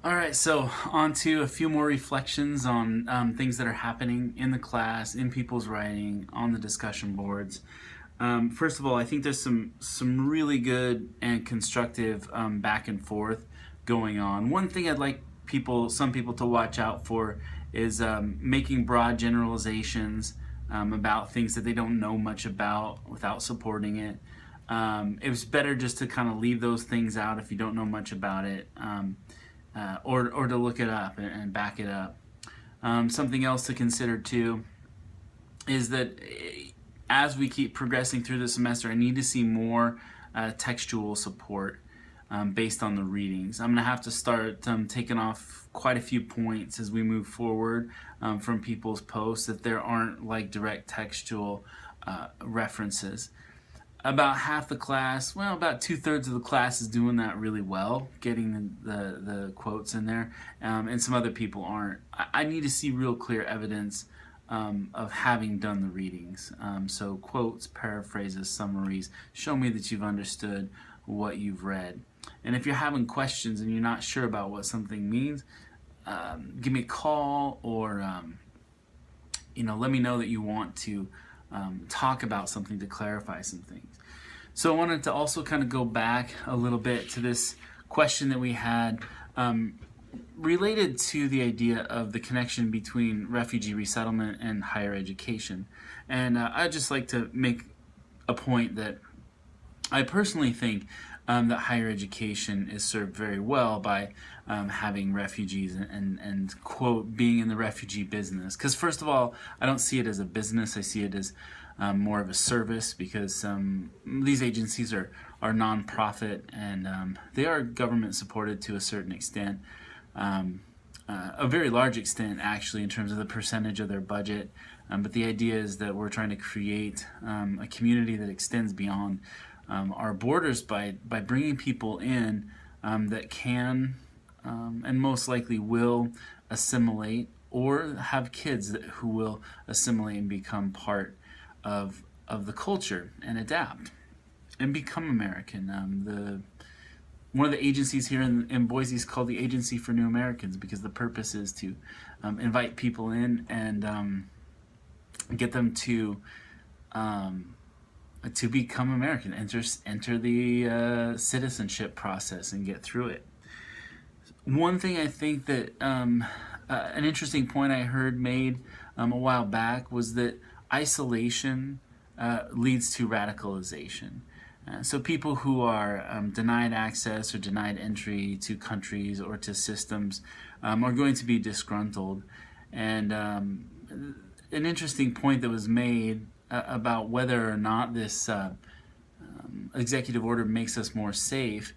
All right, so on to a few more reflections on things that are happening in the class, in people's writing, on the discussion boards. First of all, I think there's some really good and constructive back and forth going on. One thing I'd like some people to watch out for is making broad generalizations about things that they don't know much about without supporting it. It was better just to kind of leave those things out if you don't know much about it. Or to look it up and back it up. Something else to consider too is that as we keep progressing through the semester, I need to see more textual support based on the readings. I'm going to have to start taking off quite a few points as we move forward from people's posts that there aren't like direct textual references. About half the class, well, about 2/3 of the class is doing that really well, getting the quotes in there, and some other people aren't. I need to see real clear evidence of having done the readings. So quotes, paraphrases, summaries, show me that you've understood what you've read. And if you're having questions and you're not sure about what something means, give me a call or let me know that you want to talk about something to clarify some things. So I wanted to also kind of go back a little bit to this question that we had related to the idea of the connection between refugee resettlement and higher education. And I'd just like to make a point that I personally think that higher education is served very well by having refugees and quote being in the refugee business. Because first of all, I don't see it as a business. I see it as more of a service because these agencies are nonprofit and they are government supported to a certain extent. A very large extent actually in terms of the percentage of their budget. But the idea is that we're trying to create a community that extends beyond our borders by bringing people in that can and most likely will assimilate or have kids who will assimilate and become part of the culture and adapt and become American. One of the agencies here in Boise is called the Agency for New Americans because the purpose is to invite people in and get them to become American, enter the citizenship process and get through it. One thing I think that an interesting point I heard made a while back was that isolation leads to radicalization. So people who are denied access or denied entry to countries or to systems are going to be disgruntled. And an interesting point that was made about whether or not this executive order makes us more safe.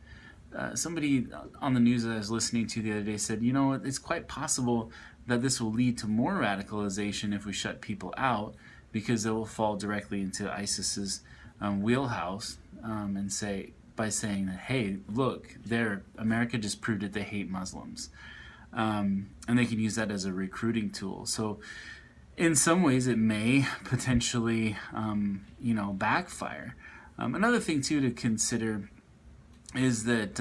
Somebody on the news that I was listening to the other day said, it's quite possible that this will lead to more radicalization if we shut people out because they will fall directly into ISIS's wheelhouse and by saying that, hey, look, America just proved that they hate Muslims. And they can use that as a recruiting tool. So in some ways it may potentially, backfire. Another thing, too, to consider is that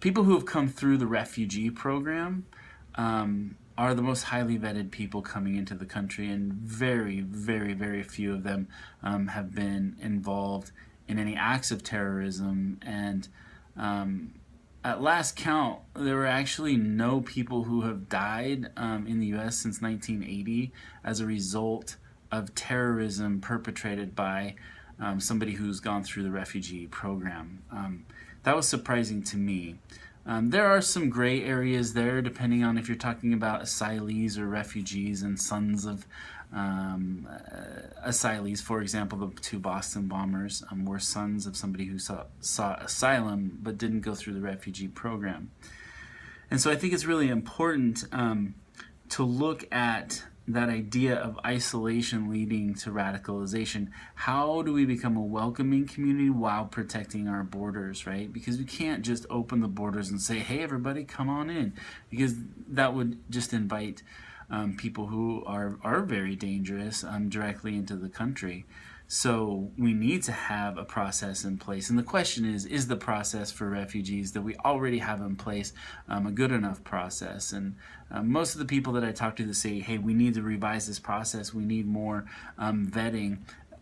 people who have come through the refugee program are the most highly vetted people coming into the country, and very, very, very few of them have been involved in any acts of terrorism. And at last count, there were actually no people who have died in the U.S. since 1980 as a result of terrorism perpetrated by somebody who's gone through the refugee program. That was surprising to me. There are some gray areas there, depending on if you're talking about asylees or refugees and sons of asylees. For example, the two Boston bombers were sons of somebody who sought asylum but didn't go through the refugee program. And so I think it's really important to look at that idea of isolation leading to radicalization. How do we become a welcoming community while protecting our borders, right? Because we can't just open the borders and say, hey, everybody, come on in, because that would just invite people who are very dangerous directly into the country. So we need to have a process in place. And the question is the process for refugees that we already have in place a good enough process? And most of the people that I talk to that say, hey, we need to revise this process, we need more vetting,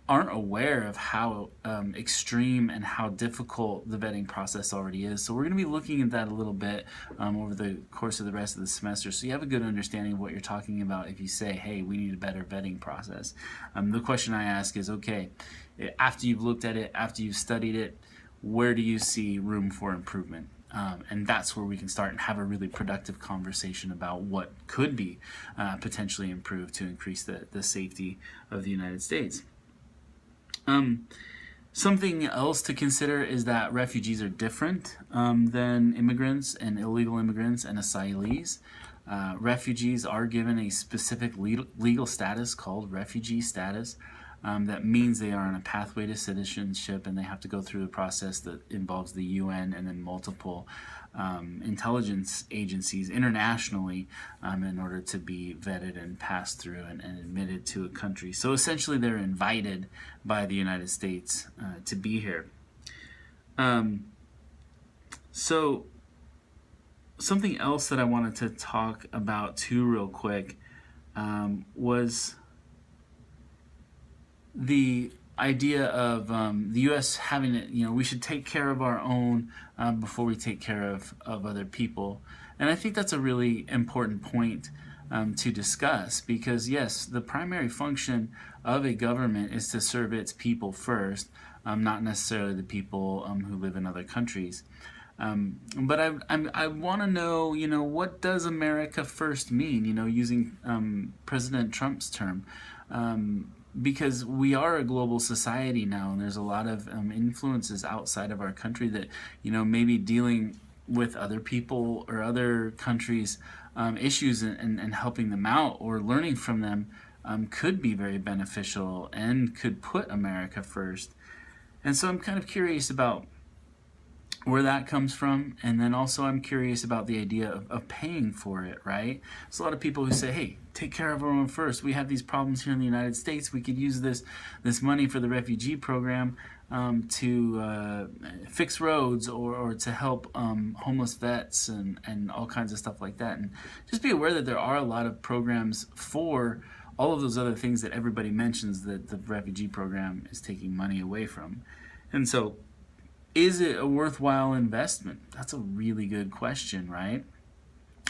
aren't aware of how extreme and how difficult the vetting process already is. So we're going to be looking at that a little bit over the course of the rest of the semester, so you have a good understanding of what you're talking about if you say, hey, we need a better vetting process. The question I ask is, okay, after you've looked at it, after you've studied it, where do you see room for improvement? And that's where we can start and have a really productive conversation about what could be potentially improved to increase the safety of the United States. Something else to consider is that refugees are different than immigrants and illegal immigrants and asylees. Refugees are given a specific legal status called refugee status. That means they are on a pathway to citizenship, and they have to go through a process that involves the UN and then multiple intelligence agencies internationally in order to be vetted and passed through and admitted to a country. So essentially they're invited by the United States to be here. So something else that I wanted to talk about too real quick was the idea of the U.S. having it, we should take care of our own before we take care of other people. And I think that's a really important point to discuss, because yes, the primary function of a government is to serve its people first, not necessarily the people who live in other countries. But I want to know, what does America first mean, using President Trump's term. Because we are a global society now, and there's a lot of influences outside of our country that, maybe dealing with other people or other countries' issues and helping them out or learning from them could be very beneficial and could put America first. And so I'm kind of curious about where that comes from, and then also I'm curious about the idea of paying for it, right? There's a lot of people who say, hey, take care of our own first. We have these problems here in the United States. We could use this money for the refugee program to fix roads or to help homeless vets and all kinds of stuff like that. And just be aware that there are a lot of programs for all of those other things that everybody mentions that the refugee program is taking money away from. And so, is it a worthwhile investment? That's a really good question, right?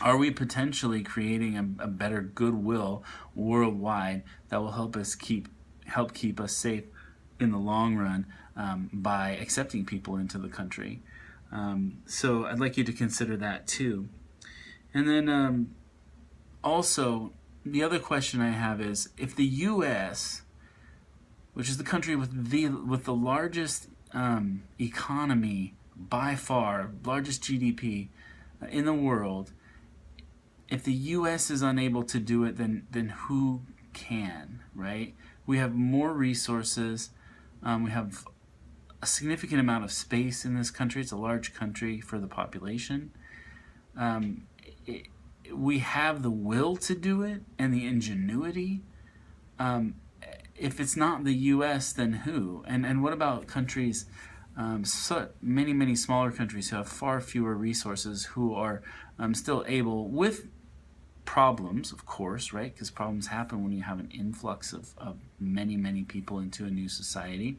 Are we potentially creating a better goodwill worldwide that will help keep us safe in the long run by accepting people into the country? So I'd like you to consider that too. And then also, the other question I have is, if the U.S., which is the country with the largest economy by far, largest GDP in the world, if the U.S. is unable to do it, then who can, right? We have more resources. We have a significant amount of space in this country. It's a large country for the population. We have the will to do it and the ingenuity. If it's not the U.S., then who? And what about countries, so many smaller countries who have far fewer resources, who are still able, with problems, of course, right? Because problems happen when you have an influx of many people into a new society.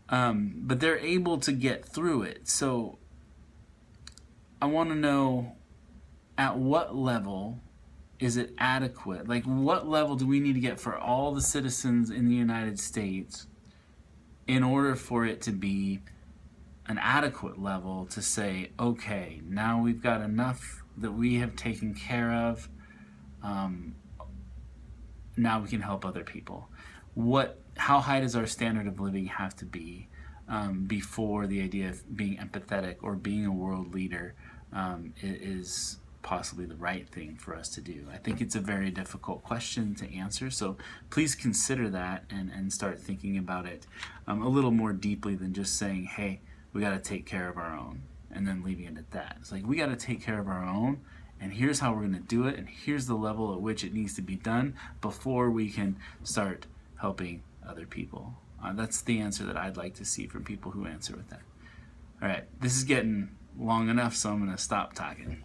But they're able to get through it. So I want to know, at what level is it adequate? Like, what level do we need to get for all the citizens in the United States in order for it to be an adequate level to say, okay, now we've got enough that we have taken care of, now we can help other people? How high does our standard of living have to be before the idea of being empathetic or being a world leader is possibly the right thing for us to do? I think it's a very difficult question to answer, so please consider that and start thinking about it a little more deeply than just saying, hey, we got to take care of our own, and then leaving it at that. It's like, we got to take care of our own, and here's how we're going to do it, and here's the level at which it needs to be done before we can start helping other people? That's the answer that I'd like to see from people who answer with that. All right, this is getting long enough, so I'm going to stop talking.